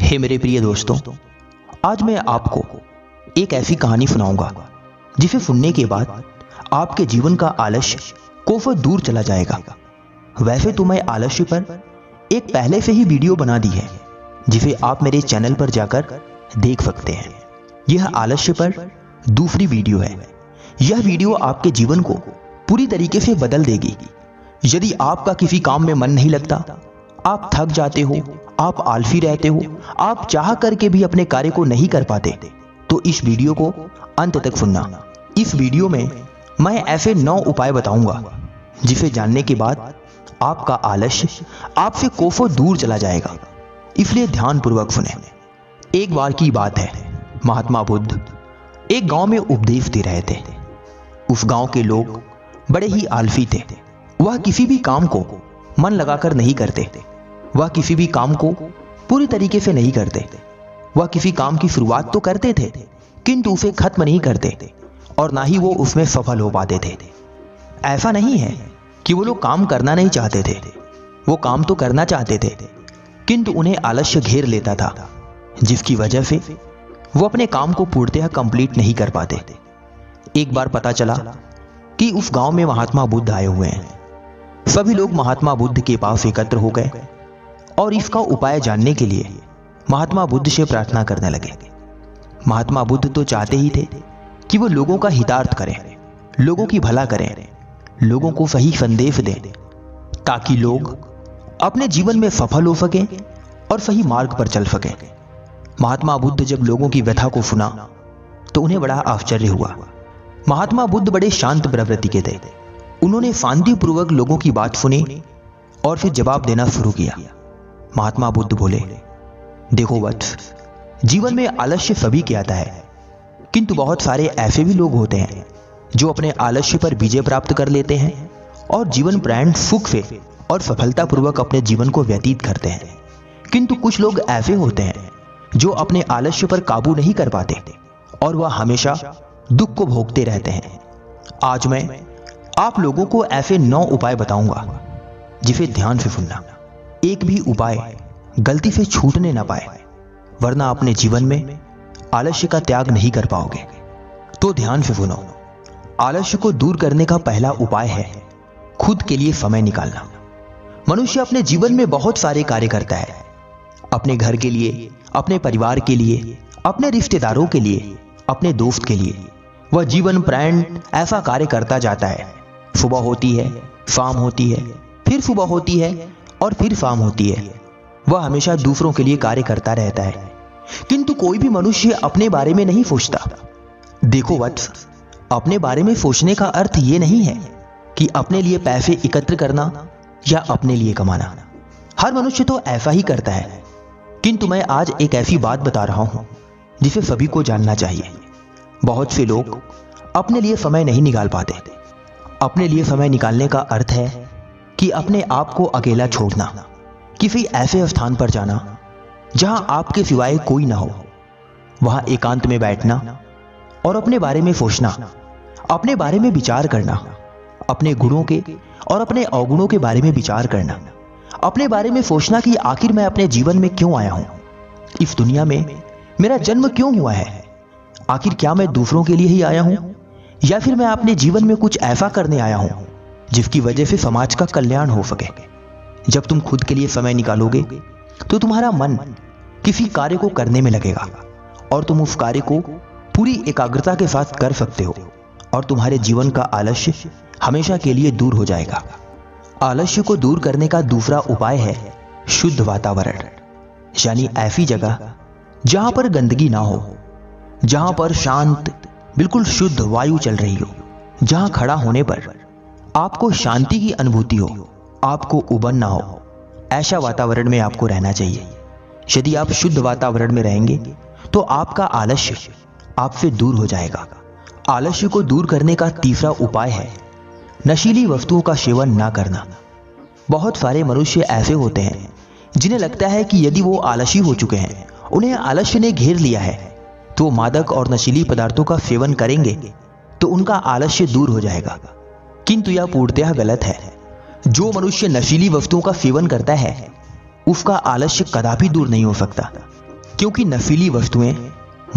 हे मेरे प्रिय दोस्तों, आज मैं आपको एक ऐसी कहानी सुनाऊंगा जिसे सुनने के बाद आपके जीवन का आलस्य कोसों दूर चला जाएगा। वैसे तो मैं आलस्य पर एक पहले से ही वीडियो बना दी है जिसे आप मेरे चैनल पर जाकर देख सकते हैं। यह आलस्य पर दूसरी वीडियो है। यह वीडियो आपके जीवन को पूरी तरीके से बदल देगी। यदि आपका किसी काम में मन नहीं लगता, आप थक जाते हो, आप आलसी रहते हो, आप चाह करके भी अपने कार्य को नहीं कर पाते, तो इस वीडियो को अंत तक सुनना। इस वीडियो में मैं ऐसे 9 उपाय बताऊंगा जिसे जानने के बाद आपका आलस्य आपसे कोसों दूर चला जाएगा। इसलिए ध्यानपूर्वक सुने। एक बार की बात है, महात्मा बुद्ध एक गांव में उपदेश दे रहे थे। उस गांव के लोग बड़े ही आलसी थे। वह किसी भी काम को मन लगाकर नहीं करते। वह किसी भी काम को पूरी तरीके से नहीं करते। वह किसी काम की शुरुआत तो करते थे किंतु उसे खत्म नहीं करते और ना ही वो उसमें सफल हो पाते थे। ऐसा नहीं है कि वो लोग काम करना नहीं चाहते थे, वो काम तो करना चाहते थे किंतु उन्हें आलस्य घेर लेता था, जिसकी वजह से वो अपने काम को पूर्णतः कंप्लीट नहीं कर पाते। एक बार पता चला कि उस गांव में महात्मा बुद्ध आए हुए हैं। सभी लोग महात्मा बुद्ध के पास एकत्र हो गए और इसका उपाय जानने के लिए महात्मा बुद्ध से प्रार्थना करने लगे। महात्मा बुद्ध तो चाहते ही थे कि वो लोगों का हितार्थ करें, लोगों की भला करें, लोगों को सही संदेश दें ताकि लोग अपने जीवन में सफल हो सकें और सही मार्ग पर चल सकें। महात्मा बुद्ध जब लोगों की व्यथा को सुना तो उन्हें बड़ा आश्चर्य हुआ। महात्मा बुद्ध बड़े शांत प्रवृत्ति के थे। उन्होंने शांतिपूर्वक लोगों की बात सुनी और फिर जवाब देना शुरू किया। महात्मा बुद्ध बोले, देखो वत्स, जीवन में आलस्य सभी के आता है, किंतु बहुत सारे ऐसे भी लोग होते हैं जो अपने आलस्य पर विजय प्राप्त कर लेते हैं और जीवन प्राण सुख से और सफलतापूर्वक अपने जीवन को व्यतीत करते हैं। किंतु कुछ लोग ऐसे होते हैं जो अपने आलस्य पर काबू नहीं कर पाते और वह हमेशा दुख को भोगते रहते हैं। आज मैं आप लोगों को ऐसे 9 उपाय बताऊंगा जिसे ध्यान से सुनना। एक भी उपाय गलती से छूटने ना पाए, वरना अपने जीवन में आलस्य का त्याग नहीं कर पाओगे। तो ध्यान से सुनो। आलस्य को दूर करने का पहला उपाय है खुद के लिए समय निकालना। मनुष्य अपने जीवन में बहुत सारे कार्य करता है, अपने घर के लिए, अपने परिवार के लिए, अपने रिश्तेदारों के लिए, अपने दोस्त के लिए। वह जीवन प्राण ऐसा कार्य करता जाता है। सुबह होती है, शाम होती है, फिर सुबह होती है और फिर शाम होती है। वह हमेशा दूसरों के लिए कार्य करता रहता है, किंतु कोई भी मनुष्य अपने बारे में नहीं सोचता। देखो वत्स, अपने बारे में सोचने का अर्थ यह नहीं है कि अपने लिए पैसे एकत्र करना या अपने लिए कमाना। हर मनुष्य तो ऐसा ही करता है, किंतु मैं आज एक ऐसी बात बता रहा हूं जिसे सभी को जानना चाहिए। बहुत से लोग अपने लिए समय नहीं निकाल पाते। अपने लिए समय निकालने का अर्थ है कि अपने आप को अकेला छोड़ना, किसी ऐसे स्थान पर जाना जहां आपके सिवाय कोई ना हो, वहां एकांत में बैठना और अपने बारे में सोचना, अपने बारे में विचार करना, अपने गुणों के और अपने अवगुणों के बारे में विचार करना, अपने बारे में सोचना कि आखिर मैं अपने जीवन में क्यों आया हूं, इस दुनिया में मेरा जन्म क्यों हुआ है, आखिर क्या मैं दूसरों के लिए ही आया हूं या फिर मैं अपने जीवन में कुछ ऐसा करने आया हूं जिसकी वजह से समाज का कल्याण हो सके। जब तुम खुद के लिए समय निकालोगे तो तुम्हारा मन किसी कार्य को करने में लगेगा और तुम उस कार्य को पूरी एकाग्रता के साथ कर सकते हो और तुम्हारे जीवन का आलस्य हमेशा के लिए दूर हो जाएगा। आलस्य को दूर करने का दूसरा उपाय है शुद्ध वातावरण, यानी ऐसी जगह जहां पर गंदगी ना हो, जहां पर शांत बिल्कुल शुद्ध वायु चल रही हो, जहां खड़ा होने पर आपको शांति की अनुभूति हो, आपको उबन ना हो। ऐसा वातावरण में आपको रहना चाहिए। यदि आप शुद्ध वातावरण में रहेंगे तो आपका आलस्य आपसे दूर हो जाएगा। आलस्य को दूर करने का तीसरा उपाय है नशीली वस्तुओं का सेवन ना करना। बहुत सारे मनुष्य ऐसे होते हैं जिन्हें लगता है कि यदि वो आलसी हो चुके हैं, उन्हें आलस्य ने घेर लिया है, तो मादक और नशीली पदार्थों का सेवन करेंगे तो उनका आलस्य दूर हो जाएगा। किंतु यह पूर्णतः गलत है। जो मनुष्य नशीली वस्तुओं का सेवन करता है उसका आलस्य कदापि दूर नहीं हो सकता। क्योंकि नशीली वस्तुएं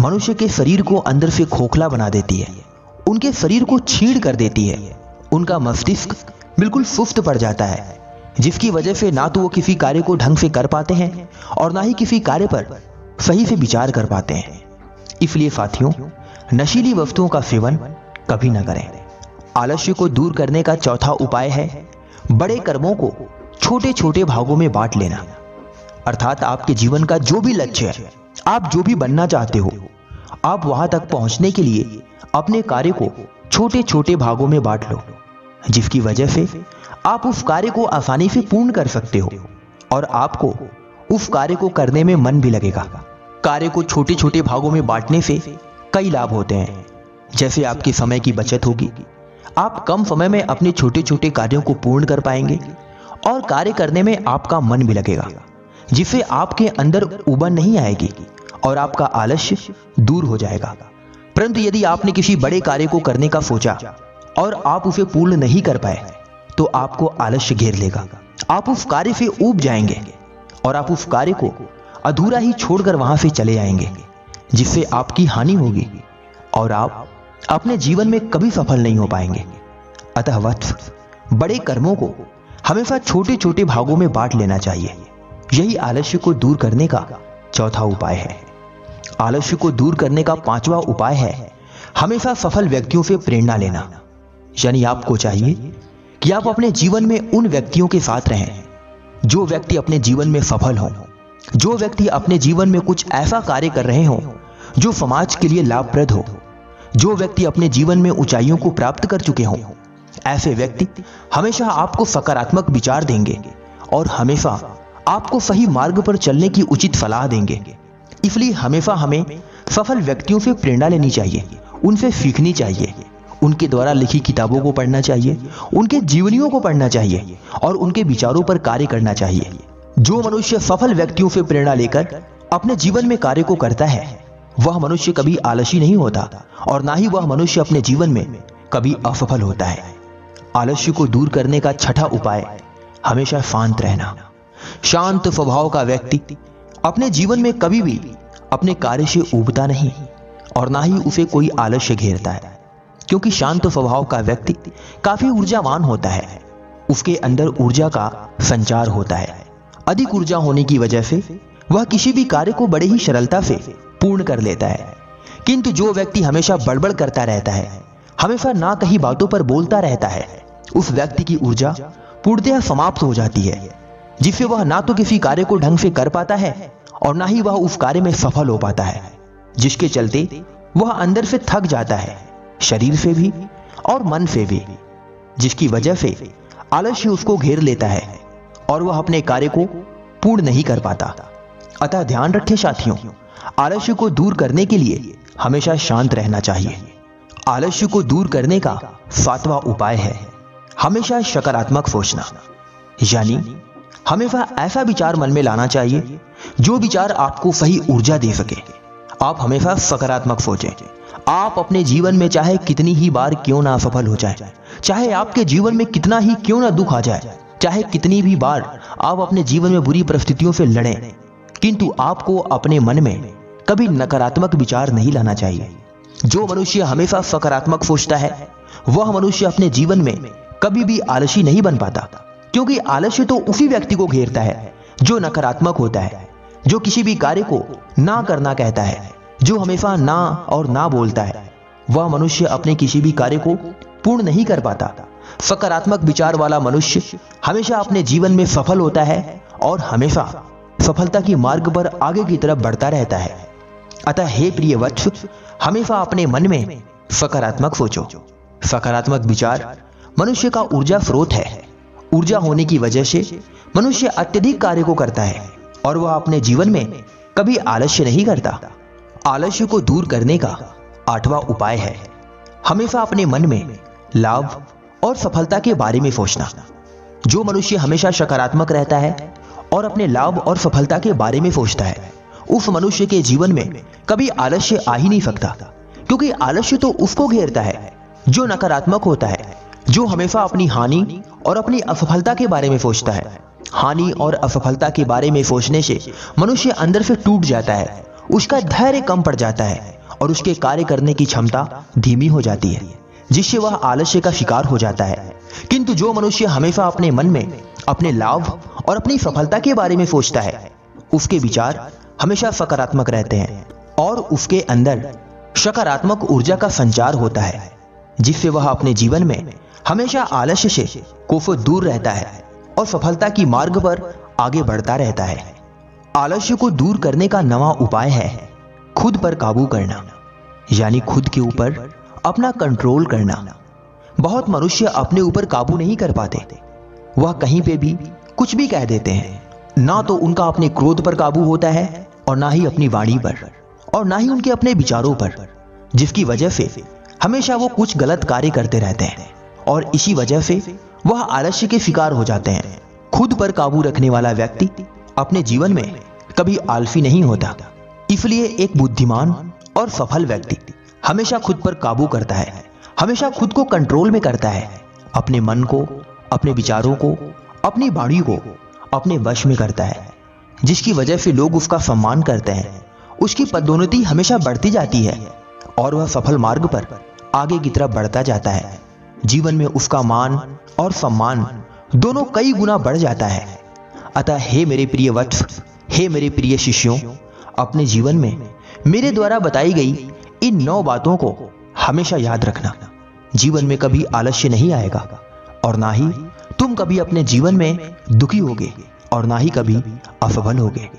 मनुष्य के शरीर को अंदर से खोखला बना देती है, उनके शरीर को छीड़ कर देती है, उनका मस्तिष्क बिल्कुल सुस्त पड़ जाता है, जिसकी वजह से ना तो वो किसी कार्य को ढंग से कर पाते हैं और ना ही किसी कार्य पर सही से विचार कर पाते हैं। इसलिए साथियों, नशीली वस्तुओं का सेवन कभी ना करें। आलस्य को दूर करने का चौथा उपाय है बड़े कर्मों को छोटे छोटे भागों में बांट लेना। अर्थात आपके जीवन का जो भी लक्ष्य है, आप जो भी बनना चाहते हो, आप वहां तक पहुंचने के लिए अपने कार्य को छोटे छोटे भागों में बांट लो, जिसकी वजह से आप उस कार्य को आसानी से पूर्ण कर सकते हो और आपको उस कार्य को करने में मन भी लगेगा। कार्य को छोटे छोटे भागों में बांटने से कई लाभ होते हैं। जैसे आपके समय की बचत होगी, आप कम समय में अपने छोटे छोटे कार्यों को पूर्ण कर पाएंगे और कार्य करने में आपका मन भी लगेगा, जिससे आपके अंदर उबन नहीं आएगी और आपका आलस्य दूर हो जाएगा। परंतु यदि आपने किसी बड़े कार्य को करने का सोचा और आप उसे पूर्ण नहीं कर पाए, तो आपको आलस्य घेर लेगा। आप उस कार्य से ऊब जाएंगे और आप उस कार्य को अधूरा ही छोड़कर वहां से चले जाएंगे, जिससे आपकी हानि होगी और आप अपने जीवन में कभी सफल नहीं हो पाएंगे। अतः वत्स, बड़े कर्मों को हमेशा छोटे छोटे भागों में बांट लेना चाहिए। यही आलस्य को दूर करने का चौथा उपाय है। आलस्य को दूर करने का पांचवा उपाय है हमेशा सफल व्यक्तियों से प्रेरणा लेना। यानी आपको चाहिए कि आप अपने जीवन में उन व्यक्तियों के साथ रहें जो व्यक्ति अपने जीवन में सफल हों, जो व्यक्ति अपने जीवन में कुछ ऐसा कार्य कर रहे हों जो समाज के लिए लाभप्रद हो, जो व्यक्ति अपने जीवन में ऊंचाइयों को प्राप्त कर चुके हों। ऐसे व्यक्ति हमेशा आपको सकारात्मक विचार देंगे और हमेशा आपको सही मार्ग पर चलने की उचित सलाह देंगे। इसलिए हमेशा हमें सफल व्यक्तियों से प्रेरणा लेनी चाहिए, उनसे सीखनी चाहिए, उनके द्वारा लिखी किताबों को पढ़ना चाहिए, उनके जीवनियों को पढ़ना चाहिए और उनके विचारों पर कार्य करना चाहिए। जो मनुष्य सफल व्यक्तियों से प्रेरणा लेकर अपने जीवन में कार्य को करता है, वह मनुष्य कभी आलसी नहीं होता और ना ही वह मनुष्य अपने जीवन में कभी असफल होता है। आलस्य को दूर करने का छठा उपाय हमेशा शांत रहना। शांत स्वभाव का व्यक्ति अपने जीवन में कभी भी अपने कार्य से ऊबता नहीं और ना ही उसे कोई आलस्य घेरता है, क्योंकि शांत स्वभाव का व्यक्ति काफी ऊर्जावान होता है। उसके अंदर ऊर्जा का संचार होता है। अधिक ऊर्जा होने की वजह से वह किसी भी कार्य को बड़े ही सरलता से पूर्ण कर लेता है। किंतु जो व्यक्ति हमेशा बड़बड़ करता रहता है, हमेशा ना कहीं बातों पर बोलता रहता है, उस व्यक्ति की ऊर्जा पूर्णतः समाप्त हो जाती है, जिससे वह ना तो किसी कार्य को ढंग से कर पाता है और ना ही वह उस कार्य में सफल हो पाता है, जिसके चलते वह अंदर से थक जाता है, शरीर से भी और मन से भी, जिसकी वजह से आलस्य उसको घेर लेता है और वह अपने कार्य को पूर्ण नहीं कर पाता। अतः ध्यान रखें साथियों, आलस्य को दूर करने के लिए हमेशा शांत रहना चाहिए। आलस्य को दूर करने का सातवां उपाय है हमेशा सकारात्मक सोचना। यानी हमेशा ऐसा विचार मन में लाना चाहिए जो विचार आपको सही ऊर्जा दे सके। आप हमेशा सकारात्मक सोचें। आप अपने जीवन में चाहे कितनी ही बार क्यों ना असफल हो जाए, चाहे आपके जीवन में कितना ही क्यों ना दुख आ जाए, चाहे कितनी भी बार आप अपने जीवन में बुरी परिस्थितियों से लड़ें, किंतु आपको अपने मन में कभी नकारात्मक विचार नहीं लाना चाहिए। जो मनुष्य हमेशा सकारात्मक सोचता है, वह मनुष्य अपने जीवन में कभी भी आलसी नहीं बन पाता, क्योंकि आलस्य तो उसी व्यक्ति को घेरता है जो नकारात्मक होता है, जो किसी भी कार्य को ना करना कहता है, जो हमेशा ना और ना बोलता है। वह मनुष्य अपने किसी भी कार्य को पूर्ण नहीं कर पाता। सकारात्मक विचार वाला मनुष्य हमेशा अपने जीवन में सफल होता है और हमेशा सफलता की मार्ग पर आगे की तरफ बढ़ता रहता है। अतः हे प्रिय वत्स, हमेशा अपने मन में सकारात्मक सोचो। सकारात्मक विचार मनुष्य का ऊर्जा स्रोत है। ऊर्जा होने की वजह से मनुष्य अत्यधिक कार्य को करता है और वह अपने जीवन में कभी आलस्य नहीं करता। आलस्य को दूर करने का आठवां उपाय है हमेशा अपने मन में लाभ और सफलता के बारे में सोचना। जो मनुष्य हमेशा सकारात्मक रहता है और अपने लाभ और सफलता के बारे में सोचता है, उस मनुष्य के जीवन में कभी आलस्य आ ही नहीं सकता, क्योंकि आलस्य तो उसको घेरता है जो नकारात्मक होता है, जो हमेशा अपनी हानि और अपनी असफलता के बारे में सोचता है। हानि और असफलता के बारे में सोचने से मनुष्य अंदर से टूट जाता है उसका धैर्य कम पड़ जाता है और उसके कार्य करने की क्षमता धीमी हो जाती है, जिससे वह आलस्य का शिकार हो जाता है। किंतु जो मनुष्य हमेशा अपने मन में अपने लाभ और अपनी सफलता के बारे में सोचता है, उसके विचार हमेशा सकारात्मक रहते हैं और उसके अंदर सकारात्मक ऊर्जा का संचार होता है, जिससे वह अपने जीवन में हमेशा आलस्य से कोसों दूर रहता है और सफलता की मार्ग पर आगे बढ़ता रहता है। आलस्य को दूर करने का नवा उपाय है खुद पर काबू करना, यानी खुद के ऊपर अपना कंट्रोल करना। बहुत मनुष्य अपने ऊपर काबू नहीं कर पाते, वह कहीं पे भी कुछ भी कह देते हैं। ना तो उनका अपने क्रोध पर काबू होता है और ना ही अपनी वाणी पर और ना ही उनके अपने विचारों पर, जिसकी वजह से हमेशा वो कुछ गलत कार्य करते रहते हैं और इसी वजह से वह आलस्य के शिकार हो जाते हैं। खुद पर काबू रखने वाला व्यक्ति अपने जीवन में कभी आलसी नहीं होता। इसलिए एक बुद्धिमान और सफल व्यक्ति हमेशा खुद पर काबू करता है, हमेशा खुद को कंट्रोल में करता है, अपने मन को, अपने विचारों को, अपनी वाणी को अपने वश में करता है, जिसकी वजह से लोग उसका सम्मान करते हैं। उसकी पदोन्नति हमेशा बढ़ती जाती है और वह सफल मार्ग पर आगे की तरफ बढ़ता जाता है। जीवन में उसका मान और सम्मान दोनों कई गुना बढ़ जाता है। अतः हे मेरे प्रिय वत्स, हे मेरे प्रिय शिष्यों, अपने जीवन में मेरे द्वारा बताई गई इन 9 बातों को हमेशा याद रखना। जीवन में कभी आलस्य नहीं आएगा और ना ही तुम कभी अपने जीवन में दुखी होगे और ना ही कभी असफल होगे।